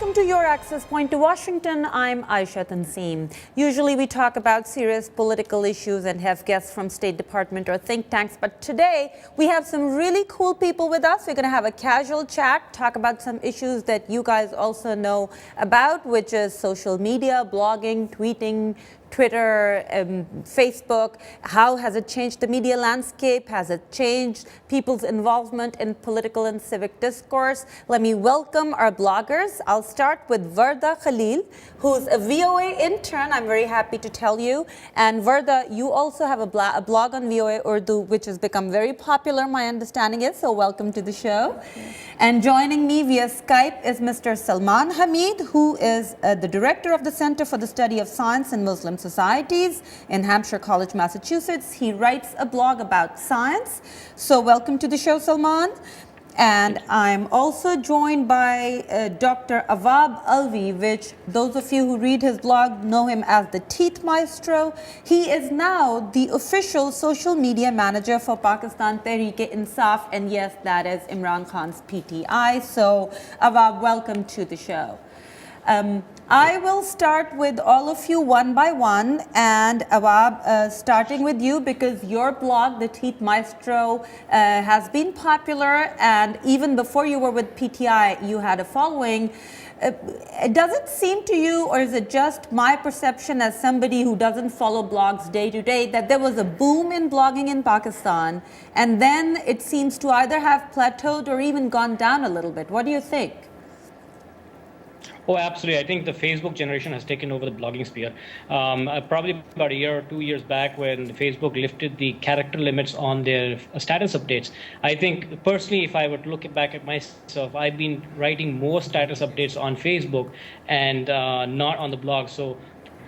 Welcome to Your Access Point to Washington. I'm Aisha Tanseem. Usually we talk about serious political issues and have guests from State Department or think tanks, but today we have some really cool people with us. We're going to have a casual chat, talk about some issues that you guys also know about, which is social media, blogging, tweeting, Twitter, Facebook. How has it changed the media landscape? Has it changed people's involvement in political and civic discourse? Let me welcome our bloggers. I'll start with Varda Khalil, who's a VOA intern, I'm very happy to tell you. And Varda, you also have a blog on VOA Urdu, which has become very popular, my understanding is, so welcome to the show. And joining me via Skype is Mr. Salman Hamid, who is the director of the Center for the Study of Science and Muslim Societies in Hampshire College, Massachusetts. He writes a blog about science. So welcome to the show, Salman. And I'm also joined by Dr. Awab Alvi, which those of you who read his blog know him as the Teeth Maestro. He is now the official social media manager for Pakistan Tehreek-e-Insaf, and yes, that is Imran Khan's PTI. So Awab, welcome to the show. I will start with all of you one by one, and Awab, starting with you, because your blog, The Teeth Maestro, has been popular, and even before you were with PTI, you had a following. Does it seem to you, or is it just my perception as somebody who doesn't follow blogs day to day, that there was a boom in blogging in Pakistan, and then it seems to either have plateaued or even gone down a little bit? What do you think? Oh, absolutely. I think the Facebook generation has taken over the blogging sphere. Probably about a year or 2 years back, when Facebook lifted the character limits on their status updates. I think personally, if I were to look back at myself, I've been writing more status updates on Facebook and not on the blog. So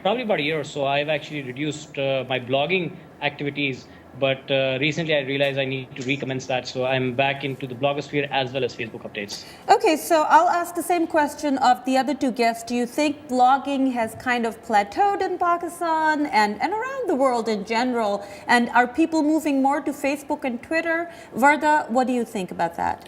probably about a year or so, I've actually reduced my blogging activities. But recently I realized I need to recommence that. So I'm back into the blogosphere as well as Facebook updates. Okay, so I'll ask the same question of the other two guests. Do you think blogging has kind of plateaued in Pakistan and around the world in general? And are people moving more to Facebook and Twitter? Varda, what do you think about that?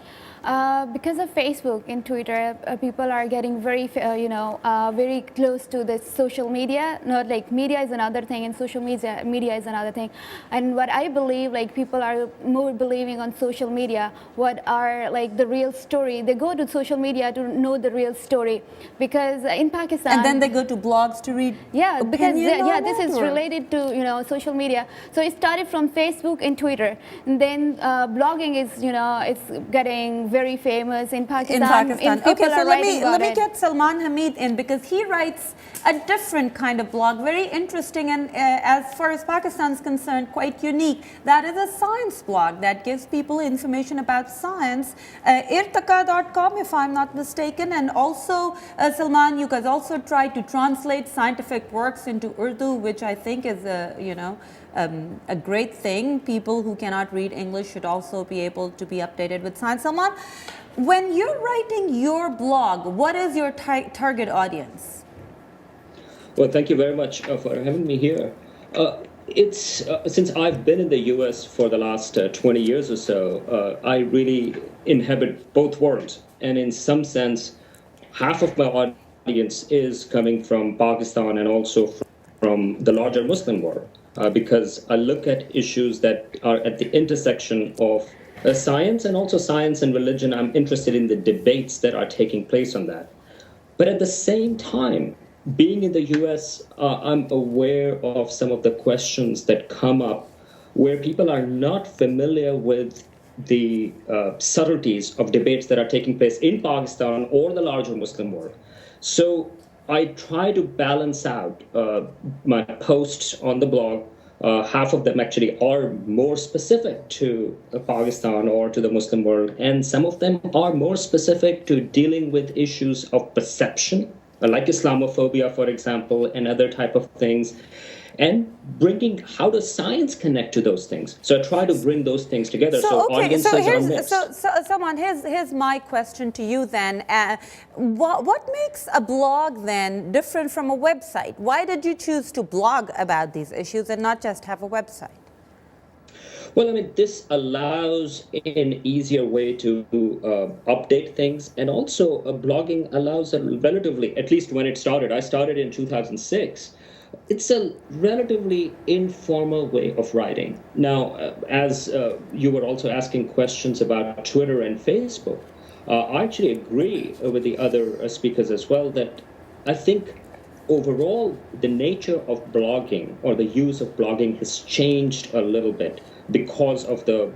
Because of Facebook and Twitter, people are getting very, very close to the social media. Not like media is another thing, and social media is another thing. And what I believe, like people are more believing on social media, what are like the real story. They go to social media to know the real story, because in Pakistan. And then they go to blogs to read. Yeah, because this is related to social media. So it started from Facebook and Twitter, and then blogging is it's getting very famous in Pakistan. Okay, so let me get Salman Hamid in, because he writes a different kind of blog, very interesting, and as far as Pakistan is concerned, quite unique. That is a science blog that gives people information about science. Irtaqa.com, if I'm not mistaken, and also Salman, you guys also try to translate scientific works into Urdu, which I think is a great thing. People who cannot read English should also be able to be updated with science. Salman, when you're writing your blog, what is your target audience? Well, thank you very much for having me here. It's since I've been in the U.S. for the last 20 years or so, I really inhabit both worlds. And in some sense, half of my audience is coming from Pakistan and also from the larger Muslim world. Because I look at issues that are at the intersection of science and also science and religion. I'm interested in the debates that are taking place on that. But at the same time, being in the US, I'm aware of some of the questions that come up where people are not familiar with the subtleties of debates that are taking place in Pakistan or the larger Muslim world. So I try to balance out my posts on the blog. Half of them actually are more specific to Pakistan or to the Muslim world, and some of them are more specific to dealing with issues of perception, like Islamophobia, for example, and other type of things, and bringing how does science connect to those things. So I try to bring those things together. So Salman, here's my question to you then. What makes a blog then different from a website? Why did you choose to blog about these issues and not just have a website? Well, I mean, this allows an easier way to update things, and also blogging allows a relatively, at least when it started, I started in 2006. It's a relatively informal way of writing. Now, as you were also asking questions about Twitter and Facebook, I actually agree with the other speakers as well that I think overall the nature of blogging or the use of blogging has changed a little bit because of the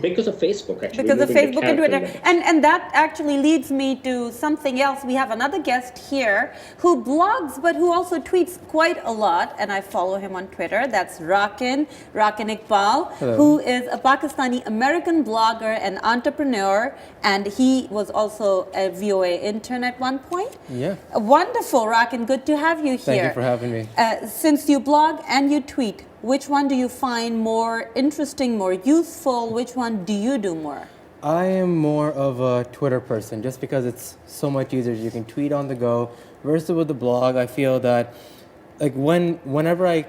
because of Facebook actually Because of removing the Facebook and character Twitter. limits. And that actually leads me to something else. We have another guest here who blogs but who also tweets quite a lot, and I follow him on Twitter. That's Rakin Iqbal, Hello. who is a Pakistani American blogger and entrepreneur, and he was also a VOA intern at one point. Yeah. Wonderful, Rakin. Good to have you here. Thank you for having me. Since you blog and you tweet, which one do you find more interesting, more useful? Which one do you do more? I am more of a Twitter person just because it's so much easier. You can tweet on the go. Versus with the blog, I feel that like whenever I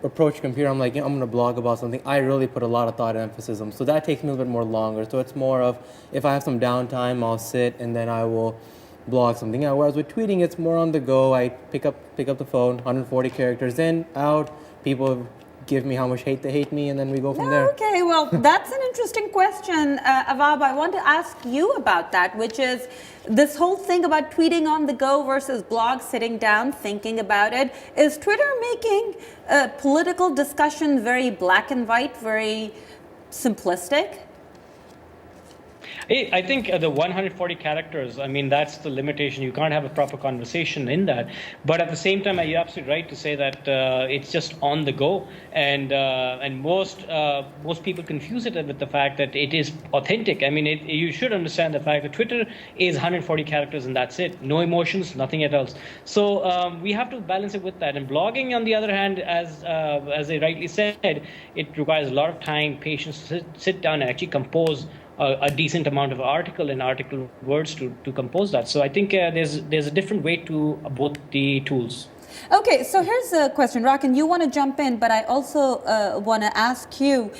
approach a computer, I'm like, I'm going to blog about something. I really put a lot of thought and emphasis on. So that takes me a little bit more longer. So it's more of if I have some downtime, I'll sit and then I will blog something out. Whereas with tweeting, it's more on the go. I pick up the phone, 140 characters in, out. People give me how much hate they hate me, and then we go from there. Okay, well, that's an interesting question, Avab. I want to ask you about that, which is this whole thing about tweeting on the go versus blog, sitting down, thinking about it. Is Twitter making political discussion very black and white, very simplistic? I think the 140 characters, I mean, that's the limitation. You can't have a proper conversation in that. But at the same time, you're absolutely right to say that it's just on the go. And most people confuse it with the fact that it is authentic. I mean, you should understand the fact that Twitter is 140 characters and that's it. No emotions, nothing else. So we have to balance it with that. And blogging, on the other hand, as they rightly said, it requires a lot of time, patience to sit down and actually compose a decent amount of article words to compose that. So I think there's a different way to both the tools. Okay, so here's a question. Rakin, you want to jump in, but I also want to ask you,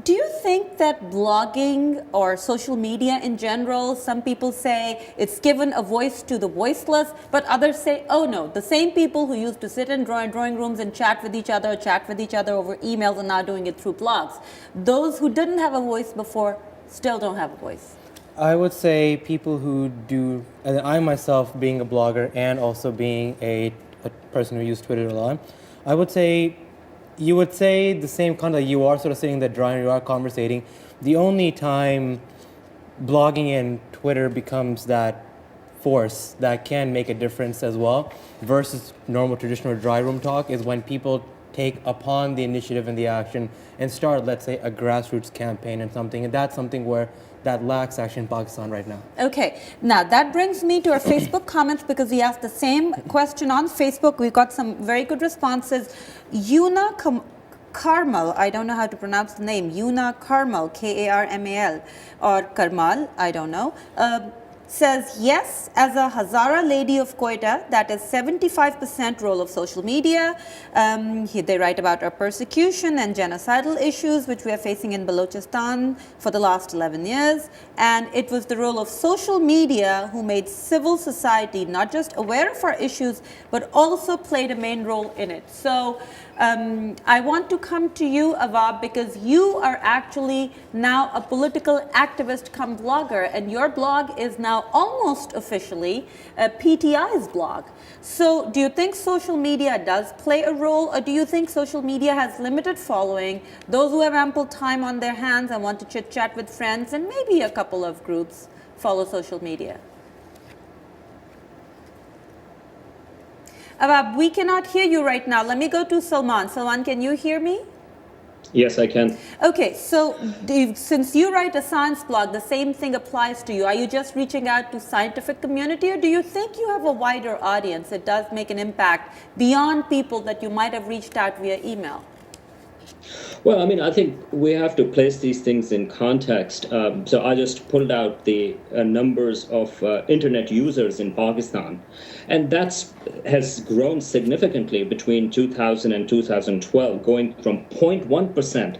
do you think that blogging or social media in general, some people say it's given a voice to the voiceless, but others say, oh no, the same people who used to sit in drawing rooms and chat with each other over emails are now doing it through blogs. Those who didn't have a voice before still don't have a voice. I would say people who do, and I myself being a blogger and also being a person who uses Twitter a lot, I would say you would say the same kind of, you are sort of sitting there drawing, you are conversating. The only time blogging and Twitter becomes that force that can make a difference as well versus normal traditional dry room talk is when people take upon the initiative and the action and start, let's say, a grassroots campaign and something. And that's something where that lacks actually in Pakistan right now. Okay, now that brings me to our Facebook comments because we asked the same question on Facebook. We got some very good responses. Yuna Karmal, I don't know how to pronounce the name, Yuna Karmal, Karmal, or Karmal, I don't know, says, yes, as a Hazara lady of Quetta, that is 75% role of social media. They write about our persecution and genocidal issues, which we are facing in Balochistan for the last 11 years. And it was the role of social media who made civil society not just aware of our issues, but also played a main role in it. So I want to come to you, Avab, because you are actually now a political activist come blogger, and your blog is now almost officially PTI's blog. So do you think social media does play a role, or do you think social media has limited following, those who have ample time on their hands and want to chit-chat with friends, and maybe a couple of groups follow social media? Avab, we cannot hear you right now. Let me go to Salman. Salman, can you hear me? Yes, I can. Okay, so since you write a science blog, the same thing applies to you. Are you just reaching out to scientific community, or do you think you have a wider audience that does make an impact beyond people that you might have reached out via email? Well, I mean, I think we have to place these things in context. So I just pulled out the numbers of internet users in Pakistan, and that has grown significantly between 2000 and 2012, going from 0.1%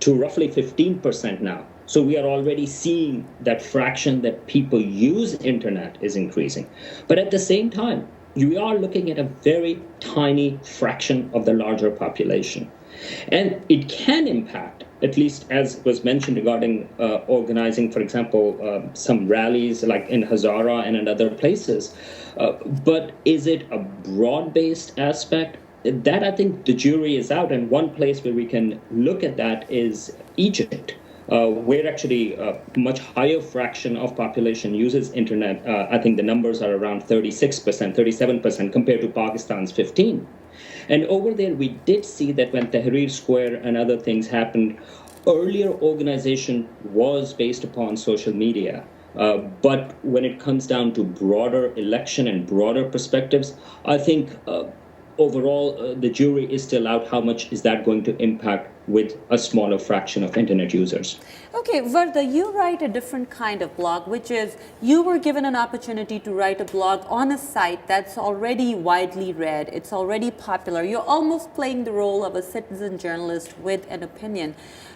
to roughly 15% now. So we are already seeing that fraction that people use internet is increasing. But at the same time, you are looking at a very tiny fraction of the larger population. And it can impact, at least as was mentioned regarding organizing, for example, some rallies like in Hazara and in other places. But is it a broad-based aspect? That, I think, the jury is out. And one place where we can look at that is Egypt, where actually a much higher fraction of population uses internet. I think the numbers are around 36%, 37% compared to Pakistan's 15%. And over there, we did see that when Tahrir Square and other things happened, earlier organization was based upon social media. But when it comes down to broader election and broader perspectives, I think overall the jury is still out. How much is that going to impact with a smaller fraction of internet users? Okay, Varda, you write a different kind of blog, which is you were given an opportunity to write a blog on a site that's already widely read, it's already popular. You're almost playing the role of a citizen journalist with an opinion.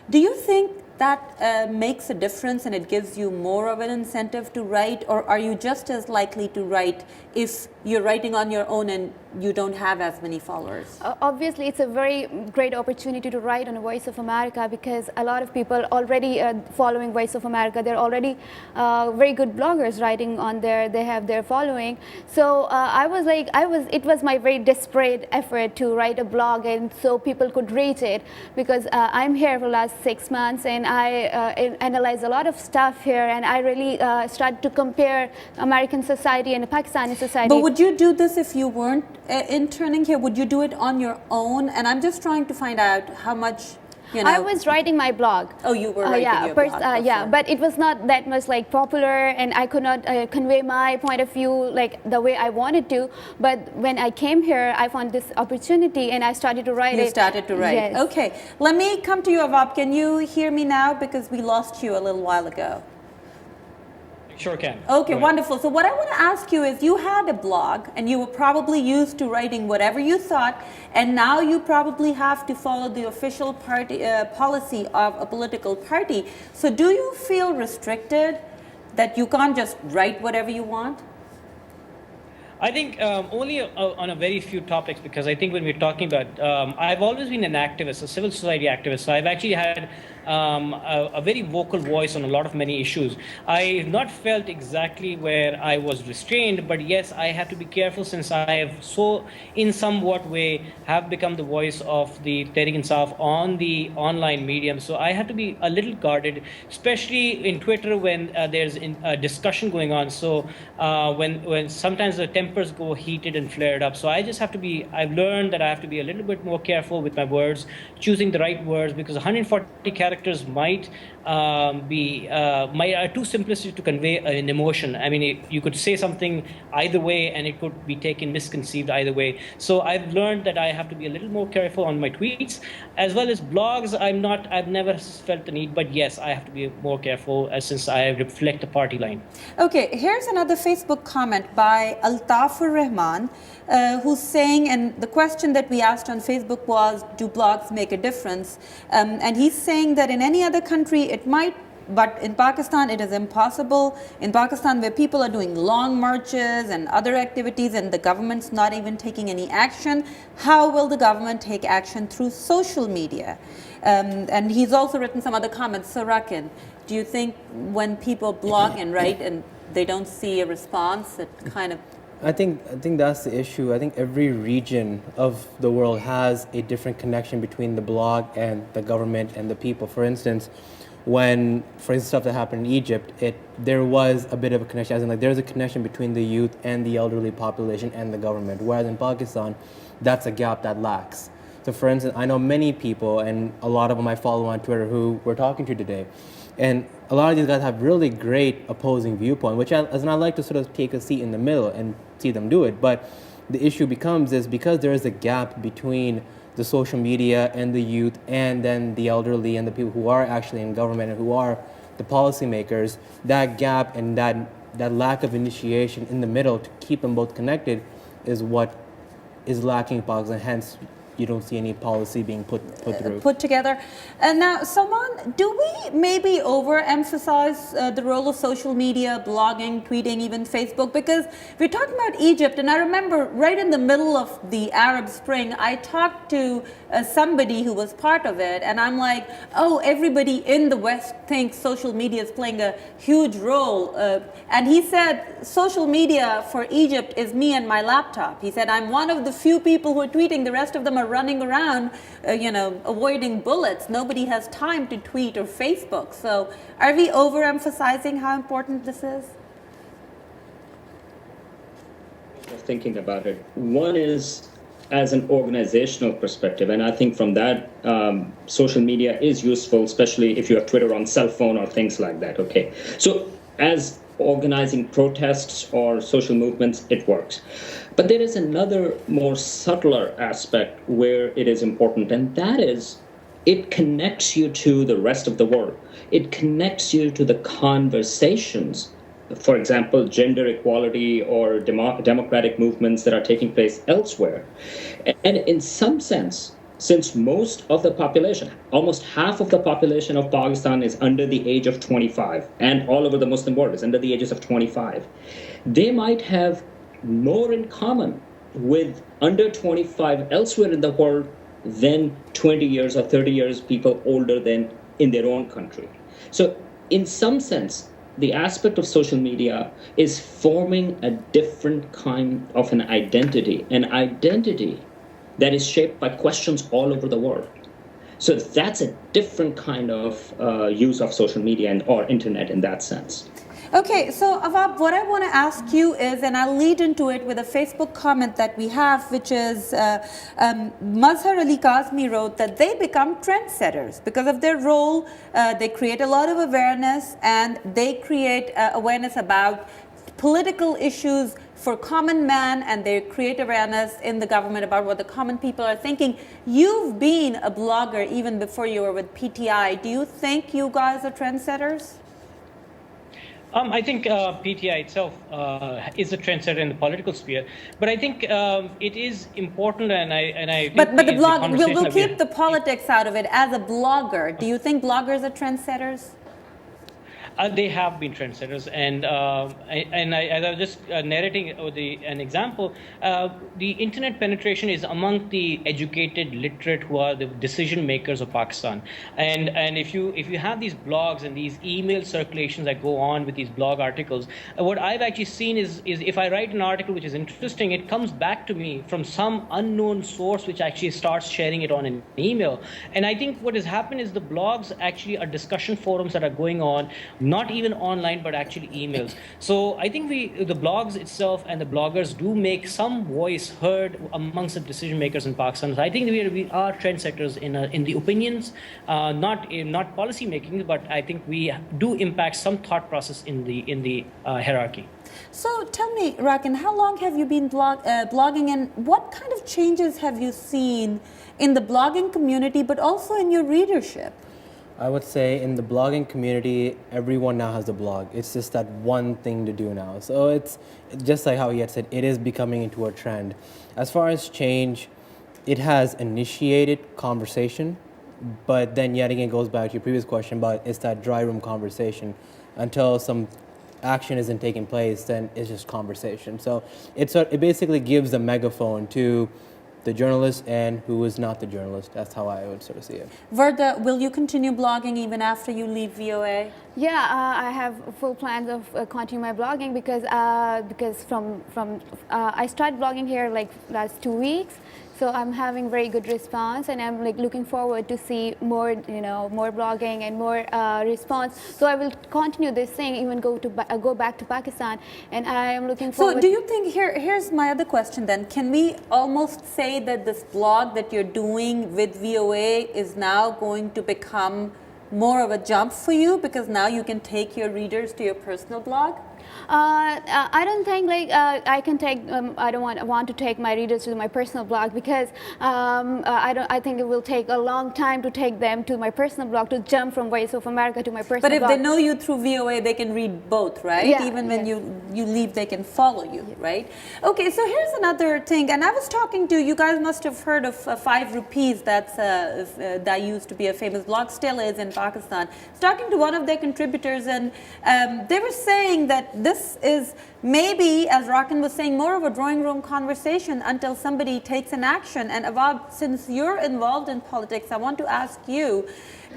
Do you think that makes a difference and it gives you more of an incentive to write, or are you just as likely to write if you're writing on your own and you don't have as many followers? Obviously, it's a very great opportunity to write on Voice of America because a lot of people already following Voice of America. They're already very good bloggers writing on there. They have their following. So it was my very desperate effort to write a blog and so people could read it because I'm here for the last 6 months and I analyze a lot of stuff here and I really started to compare American society and Pakistani society. But would you do this if you weren't interning here? Would you do it on your own? And I'm just trying to find out how much, you know. I was writing my blog. Oh, you were writing your blog. Yeah, but it was not that much like popular and I could not convey my point of view like the way I wanted to. But when I came here, I found this opportunity and I started to write You started to write. Yes. Okay, let me come to you, Avab. Can you hear me now? Because we lost you a little while ago. Sure can. Okay, wonderful. So what I want to ask you is you had a blog and you were probably used to writing whatever you thought, and now you probably have to follow the official party policy of a political party. So do you feel restricted that you can't just write whatever you want? I think only on a very few topics, because I think when we're talking about, I've always been an activist, a civil society activist. So I've actually had a very vocal voice on a lot of many issues. I've not felt exactly where I was restrained, but yes, I have to be careful since I have so, in somewhat way, have become the voice of the Tehreek-e-Insaf on the online medium. So I have to be a little guarded, especially in Twitter when there's a discussion going on. So when sometimes the tempers go heated and flared up. So I just have to be, I've learned that I have to be a little bit more careful with my words, choosing the right words, because 140 characters might be too simplistic to convey an emotion. I mean, you could say something either way and it could be taken misconceived either way. So I've learned that I have to be a little more careful on my tweets as well as blogs. I've never felt the need, but yes, I have to be more careful since I reflect the party line. Okay, here's another Facebook comment by Altafur Rahman, who's saying, and the question that we asked on Facebook was, do blogs make a difference? And he's saying that in any other country it might, but in Pakistan it is impossible. In Pakistan, where people are doing long marches and other activities and the government's not even taking any action, how will the government take action through social media? And he's also written some other comments. So Rakin, do you think when people blog and write and they don't see a response, it kind of... I think that's the issue. I think every region of the world has a different connection between the blog and the government and the people. For instance, stuff that happened in Egypt, there was a bit of a connection, as in like there's a connection between the youth and the elderly population and the government. Whereas in Pakistan, that's a gap that lacks. So for instance, I know many people, and a lot of them I follow on Twitter, who we're talking to today. And a lot of these guys have really great opposing viewpoint, which I like to sort of take a seat in the middle and see them do it. But the issue becomes is because there is a gap between the social media and the youth and then the elderly and the people who are actually in government and who are the policymakers, that gap and that lack of initiation in the middle to keep them both connected is what is lacking in Pakistan. Hence, you don't see any policy being put through. Put together. And now, Salman, do we maybe overemphasize the role of social media, blogging, tweeting, even Facebook? Because we're talking about Egypt, and I remember right in the middle of the Arab Spring, I talked to somebody who was part of it, and I'm like, oh, everybody in the West thinks social media is playing a huge role. And he said, social media for Egypt is me and my laptop. He said, I'm one of the few people who are tweeting, the rest of them are running around, avoiding bullets. Nobody has time to tweet or Facebook. So are we overemphasizing how important this is? Thinking about it. One is as an organizational perspective, and I think from that, social media is useful, especially if you have Twitter on cell phone or things like that. Okay, so as organizing protests or social movements, it works. But there is another more subtler aspect where it is important, and that is it connects you to the rest of the world. It connects you to the conversations, for example, gender equality or democratic movements that are taking place elsewhere. And in some sense, since most of the population, almost half of the population of Pakistan is under the age of 25, and all over the Muslim world is under the ages of 25, they might have more in common with under 25 elsewhere in the world than 20 years or 30 years people older than in their own country. So in some sense, the aspect of social media is forming a different kind of an identity that is shaped by questions all over the world. So that's a different kind of use of social media or internet in that sense. Okay, so Awab, what I want to ask you is, and I'll lead into it with a Facebook comment that we have, which is Mazhar Ali Kazmi wrote that they become trendsetters because of their role. They create a lot of awareness, and they create awareness about political issues for common man, and they create awareness in the government about what the common people are thinking. You've been a blogger even before you were with PTI. Do you think you guys are trendsetters? I think PTI itself is a trendsetter in the political sphere, but I think it is important, and I. But the blog, we'll keep the politics out of it. As a blogger, do you think bloggers are trendsetters? They have been trendsetters, and as I was just narrating an example, the internet penetration is among the educated, literate, who are the decision makers of Pakistan. And if you have these blogs and these email circulations that go on with these blog articles, what I've actually seen is if I write an article which is interesting, it comes back to me from some unknown source which actually starts sharing it on an email. And I think what has happened is the blogs actually are discussion forums that are going on, not even online, but actually emails. So I think the blogs itself and the bloggers do make some voice heard amongst the decision makers in Pakistan. So I think we are trendsetters in the opinions, not policy making, but I think we do impact some thought process in the hierarchy. So tell me, Rakan, how long have you been blogging, and what kind of changes have you seen in the blogging community, but also in your readership? I would say in the blogging community, everyone now has a blog. It's just that one thing to do now. So it's just like how he had said, it is becoming into a trend. As far as change, it has initiated conversation, but then yet again goes back to your previous question about it's that dry room conversation. Until some action isn't taking place, then it's just conversation. So it basically gives a megaphone to the journalist and who is not the journalist. That's how I would sort of see it. Verda, will you continue blogging even after you leave VOA? Yeah, I have full plans of continue my blogging because I started blogging here like last 2 weeks. So I'm having very good response, and I'm like looking forward to see more, more blogging and more response. So I will continue this thing, even go back to Pakistan, and I am looking forward. So do you think here's my other question then? Can we almost say that this blog that you're doing with VOA is now going to become more of a jump for you because now you can take your readers to your personal blog? I don't think like I can take. I don't want to take my readers to my personal blog because I don't. I think it will take a long time to take them to my personal blog to jump from Voice of America to my personal blog. But if they know you through VOA, they can read both, right? Yeah, Even when yes. you leave, they can follow you, right? Okay, so here's another thing, and I was talking to you guys. Must have heard of 5 rupees. That used to be a famous blog, still is in Pakistan. I was talking to one of their contributors, and they were saying that this is maybe, as Rakan was saying, more of a drawing room conversation until somebody takes an action. And Awad, since you're involved in politics, I want to ask you,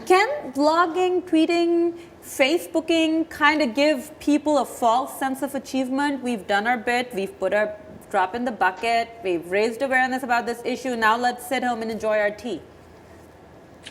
can blogging, tweeting, Facebooking kind of give people a false sense of achievement? We've done our bit, we've put our drop in the bucket, we've raised awareness about this issue, now let's sit home and enjoy our tea.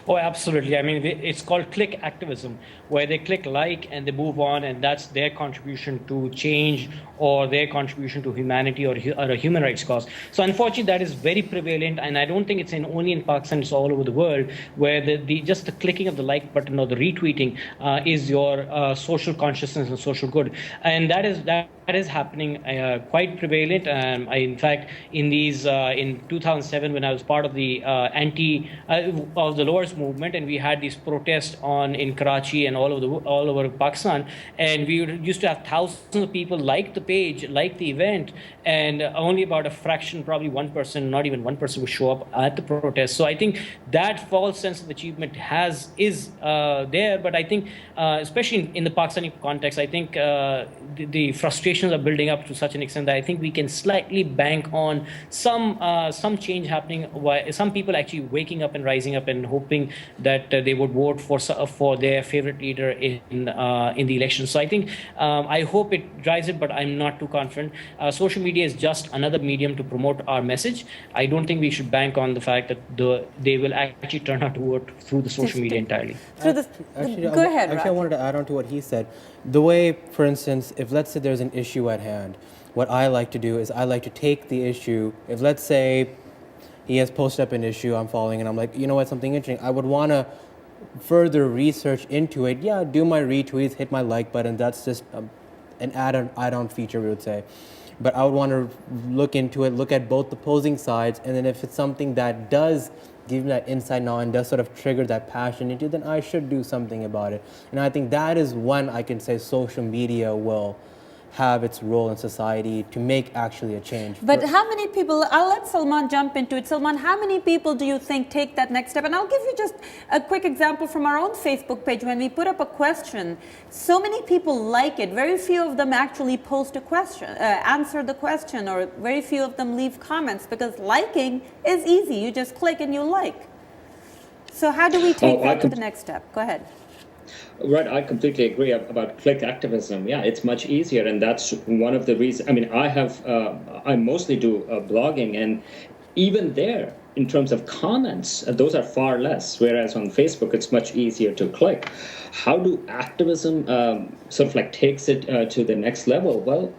Oh, absolutely. I mean, it's called click activism, where they click like and they move on, and that's their contribution to change or their contribution to humanity or a human rights cause. So unfortunately, that is very prevalent, and I don't think it's only in Pakistan, it's all over the world, where just the clicking of the like button or the retweeting is your social consciousness and social good. And that is happening quite prevalent. In fact, in 2007, when I was part of the of the Lowers movement, and we had these protests in Karachi and all over Pakistan, and we used to have thousands of people like the page, like the event, and only about a fraction, probably 1%, not even 1%, would show up at the protest. So I think that false sense of achievement is there, but I think especially in the Pakistani context, I think the frustrations are building up to such an extent that I think we can slightly bank on some change happening. Some people actually waking up and rising up and hoping that they would vote for their favorite leader in the election. So I think I hope it drives it, but I'm not too confident. Social media is just another medium to promote our message. I don't think we should bank on the fact that they will actually turn out to vote through the social media entirely. Go ahead, Actually, Raj. I wanted to add on to what he said. The way, for instance, if let's say there's an issue at hand, what I like to do is I like to take the issue. If let's say he has posted up an issue I'm following, and I'm like, you know what, something interesting, I would want to further research into it. Yeah, do my retweets, hit my like button. That's just an add-on feature, we would say. But I would want to look into it, look at both the opposing sides, and then if it's something that does give me that insight now and does sort of trigger that passion into, then I should do something about it. And I think that is when I can say social media will have its role in society to make actually a change. But how many people, I'll let Salman jump into it. Salman, how many people do you think take that next step? And I'll give you just a quick example from our own Facebook page. When we put up a question, so many people like it. Very few of them actually post a question, answer the question, or very few of them leave comments, because liking is easy. You just click and you like. So how do we take that to the next step? Go ahead. Right, I completely agree about click activism. Yeah, it's much easier, and that's one of the reasons. I mean, I mostly do blogging, and even there, in terms of comments, those are far less, whereas on Facebook, it's much easier to click. How do activism sort of like takes it to the next level? Well,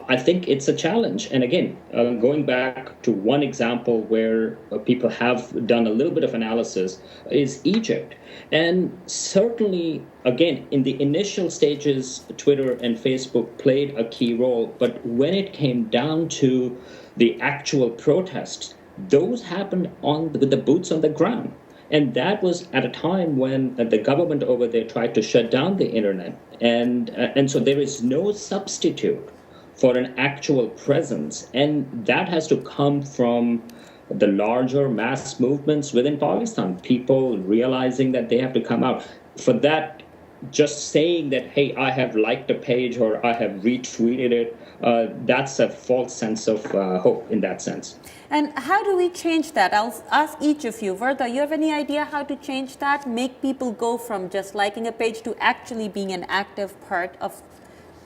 I think it's a challenge. And again, going back to one example where people have done a little bit of analysis is Egypt. And certainly, again, in the initial stages, Twitter and Facebook played a key role. But when it came down to the actual protests, those happened with the boots on the ground. And that was at a time when the government over there tried to shut down the internet. And so there is no substitute for an actual presence. And that has to come from the larger mass movements within Pakistan, people realizing that they have to come out. For that, just saying that, hey, I have liked a page or I have retweeted it, that's a false sense of hope in that sense. And how do we change that? I'll ask each of you. Verda, you have any idea how to change that? Make people go from just liking a page to actually being an active part of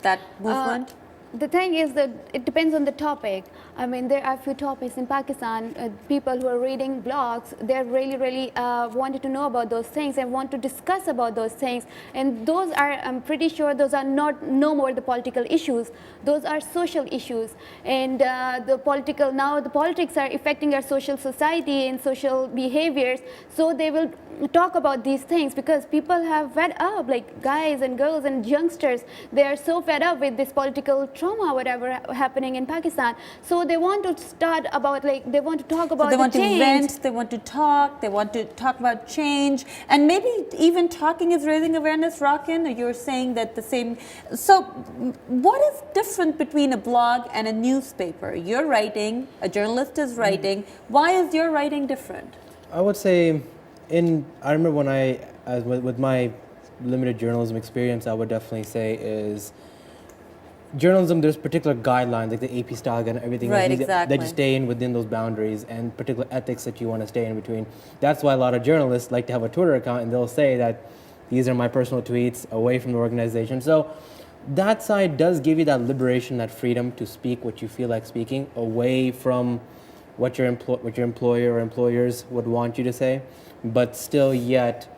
that movement? The thing is that it depends on the topic. I mean, there are a few topics in Pakistan, people who are reading blogs, they're really wanted to know about those things and want to discuss about those things. And those are, I'm pretty sure those are no more the political issues. Those are social issues. And the politics are affecting our social society and social behaviors. So they will talk about these things, because people have fed up, like guys and girls and youngsters, they are so fed up with this political trauma, whatever happening in Pakistan. So they want to start about, like, they want to talk about They want the to change. vent, they want to talk about change, and maybe even talking is raising awareness. Rakin, you're saying that the same. So, what is different between a blog and a newspaper? You're writing, a journalist is writing. Why is your writing different? I would say, I remember when with my limited journalism experience, I would definitely say is journalism, there's particular guidelines, like the AP style guide and everything Right, else, exactly. that you stay in within those boundaries, and particular ethics that you want to stay in between. That's why a lot of journalists like to have a Twitter account, and they'll say that these are my personal tweets away from the organization. So that side does give you that liberation, that freedom to speak what you feel like speaking, away from what your employer or employers would want you to say, but still yet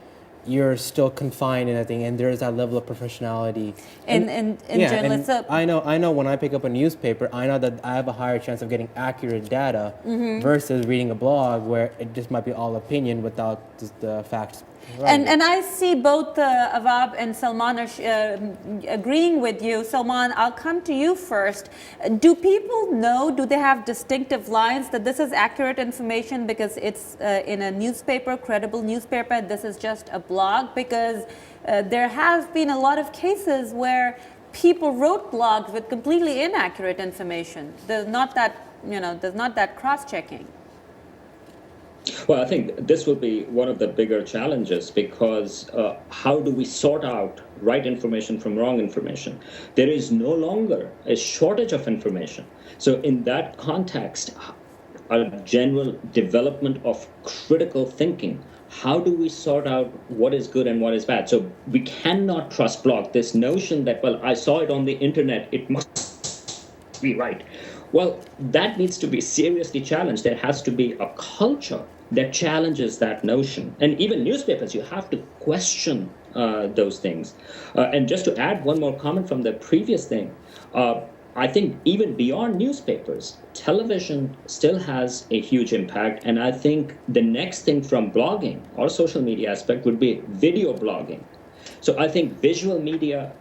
you're still confined in a thing, and there's that level of professionality. In Yeah, journalists. and I know when I pick up a newspaper, I know that I have a higher chance of getting accurate data versus reading a blog where it just might be all opinion without the facts. And I see both Avab and Salman are agreeing with you. Salman, I'll come to you first. Do people know, do they have distinctive lines that this is accurate information because it's in a newspaper, credible newspaper, this is just a blog? Because there have been a lot of cases where people wrote blogs with completely inaccurate information. There's not that cross-checking. Well, I think this will be one of the bigger challenges, because how do we sort out right information from wrong information? There is no longer a shortage of information. So in that context, a general development of critical thinking, how do we sort out what is good and what is bad? So we cannot trust blog. This notion that, well, I saw it on the internet, it must be right. Well, that needs to be seriously challenged. There has to be a culture that challenges that notion. And even newspapers, you have to question those things. And just to add one more comment from the previous thing, I think even beyond newspapers, television still has a huge impact. And I think the next thing from blogging or social media aspect would be video blogging. So I think visual media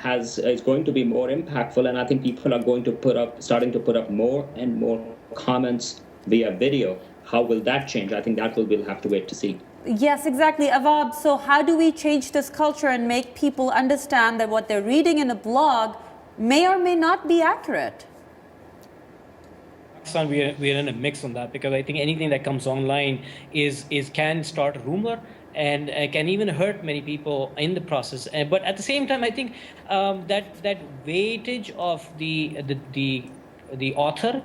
is going to be more impactful, and I think people are going to starting to put up more and more comments via video. How will that change? I think that we'll have to wait to see. Yes, exactly. Avab, so how do we change this culture and make people understand that what they're reading in a blog may or may not be accurate? We're in a mix on that, because I think anything that comes online can start a rumor and can even hurt many people in the process. But at the same time, I think that weightage of the author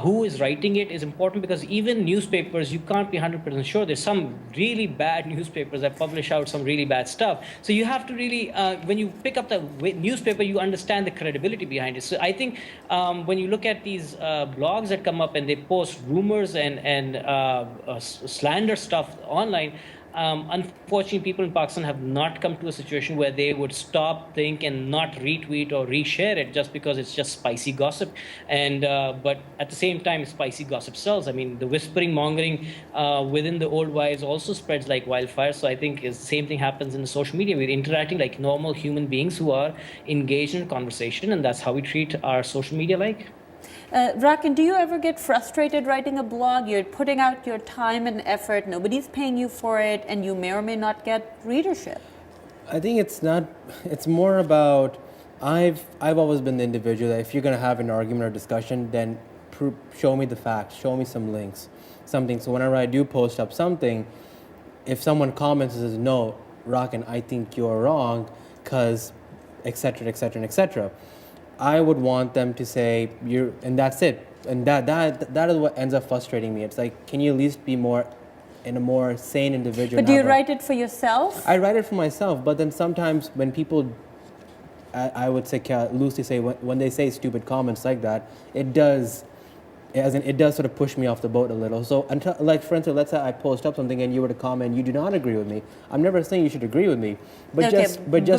who is writing it is important, because even newspapers, you can't be 100% sure. There's some really bad newspapers that publish out some really bad stuff. So you have to really, when you pick up the newspaper, you understand the credibility behind it. So I think when you look at these blogs that come up and they post rumors and slander stuff online, unfortunately, people in Pakistan have not come to a situation where they would stop, think, and not retweet or reshare it just because it's just spicy gossip. And but at the same time, spicy gossip sells. I mean, the whispering, mongering within the old wives also spreads like wildfire. So I think the same thing happens in the social media. We're interacting like normal human beings who are engaged in conversation, and that's how we treat our social media like. Rakin, do you ever get frustrated writing a blog? You're putting out your time and effort, nobody's paying you for it, and you may or may not get readership. I think it's more about, I've always been the individual that if you're going to have an argument or discussion, then show me the facts, show me some links, something. So whenever I do post up something, if someone comments and says, no, Rakin, I think you're wrong, because et cetera, et cetera, et cetera, I would want them to say and that's it. And that is what ends up frustrating me. It's like, can you at least be a more sane individual? But do you write it for yourself? I write it for myself, but then sometimes when people, I would say loosely say, when they say stupid comments like that, it does as in it does sort of push me off the boat a little. So until, like for instance, let's say I post up something and you were to comment, you do not agree with me. I'm never saying you should agree with me, but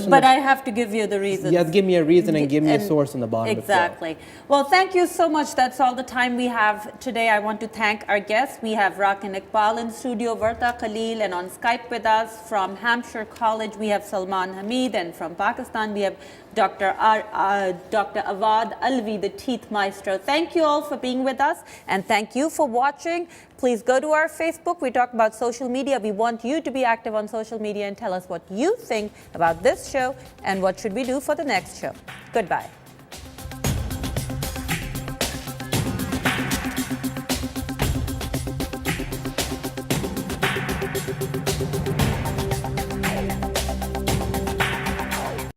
but I have to give you the reason. Yeah, give me a reason and give me a source on the bottom. Exactly. Well, thank you so much. That's all the time we have today. I want to thank our guests. We have Rakin Iqbal in studio, Varta Khalil, and on Skype with us from Hampshire College, we have Salman Hamid, and from Pakistan, we have Dr. Awad Alvi, the teeth maestro. Thank you all for being with us, and thank you for watching. Please go to our Facebook. We talk about social media. We want you to be active on social media and tell us what you think about this show and what should we do for the next show. Goodbye.